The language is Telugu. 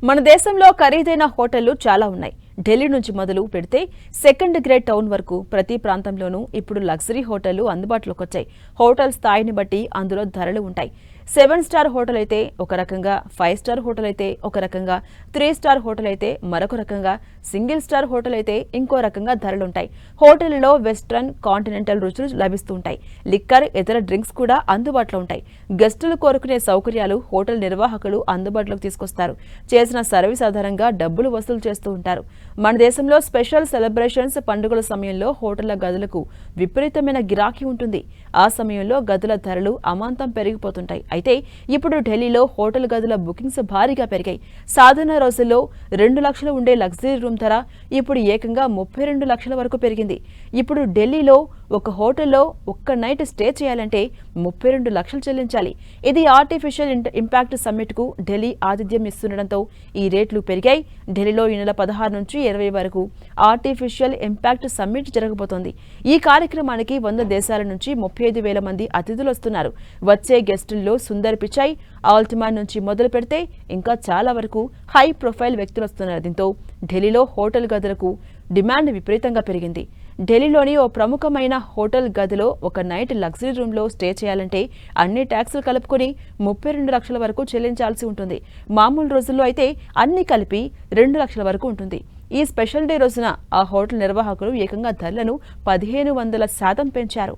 మన దేశంలో ఖరీదైన హోటళ్లు చాలా ఉన్నాయి. ఢిల్లీ నుంచి మొదలు పెడితే సెకండ్ గ్రేడ్ టౌన్ వరకు ప్రతి ప్రాంతంలోనూ ఇప్పుడు లగ్జరీ హోటళ్లు అందుబాటులోకి వచ్చాయి. హోటల్ స్థాయిని బట్టి అందులో ధరలు ఉంటాయి. 7 స్టార్ హోటల్ అయితే ఒక రకంగా, 5 స్టార్ హోటల్ అయితే ఒక రకంగా, 3 స్టార్ హోటల్ అయితే మరొక రకంగా, సింగిల్ స్టార్ హోటల్ అయితే ఇంకో రకంగా ధరలుంటాయి. హోటళ్లలో వెస్ట్రన్, కాంటినెంటల్ రుచులు లభిస్తుంటాయి. లిక్కర్, ఇతర డ్రింక్స్ కూడా అందుబాటులో ఉంటాయి. గెస్టులు కోరుకునే సౌకర్యాలు హోటల్ నిర్వాహకులు అందుబాటులోకి తీసుకొస్తారు. చేసిన సర్వీస్ ఆధారంగా డబ్బులు వసూలు చేస్తూ ఉంటారు. మన దేశంలో స్పెషల్ సెలబ్రేషన్స్, పండుగల సమయంలో హోటళ్ల గదులకు విపరీతమైన గిరాకీ ఉంటుంది. ఆ సమయంలో గదుల ధరలు అమాంతం పెరిగిపోతుంటాయి. అయితే ఇప్పుడు ఢిల్లీలో హోటల్ గదుల బుకింగ్స్ భారీగా పెరిగాయి. సాధారణ రోజుల్లో 2 లక్షలు ఉండే లగ్జరీ రూమ్ ధర ఇప్పుడు ఏకంగా 32 లక్షల వరకు పెరిగింది. ఇప్పుడు ఢిల్లీలో ఒక హోటల్లో ఒక్క నైట్ స్టే చేయాలంటే 32 లక్షలు చెల్లించాలి. ఇది ఆర్టిఫిషియల్ ఇంపాక్ట్ సమ్మిట్ కు ఢిల్లీ ఆతిథ్యం ఇస్తుండటంతో ఈ రేట్లు పెరిగాయి. ఢిల్లీలో ఈ నెల 16 నుంచి 20 వరకు ఆర్టిఫిషియల్ ఇంపాక్ట్ సమ్మిట్ జరగబోతోంది. ఈ కార్యక్రమానికి 100 దేశాల నుంచి 35,000 మంది అతిథులు వస్తున్నారు. వచ్చే గెస్టుల్లో సుందర్ పిచాయ్, ఆల్టిమాన్ నుంచి మొదలు పెడితే ఇంకా చాలా వరకు హై ప్రొఫైల్ వ్యక్తులు వస్తున్నారు. దీంతో ఢిల్లీలో హోటల్ గదులకు డిమాండ్ విపరీతంగా పెరిగింది. ఢిల్లీలోని ఓ ప్రముఖమైన హోటల్ గదిలో ఒక నైట్ లగ్జరీ రూమ్లో స్టే చేయాలంటే అన్ని ట్యాక్సులు కలుపుకొని 32 లక్షల వరకు చెల్లించాల్సి ఉంటుంది. మామూలు రోజుల్లో అయితే అన్ని కలిపి 2 లక్షల వరకు ఉంటుంది. ఈ స్పెషల్ డే రోజున ఆ హోటల్ నిర్వాహకులు ఏకంగా ధరలను 1500% పెంచారు.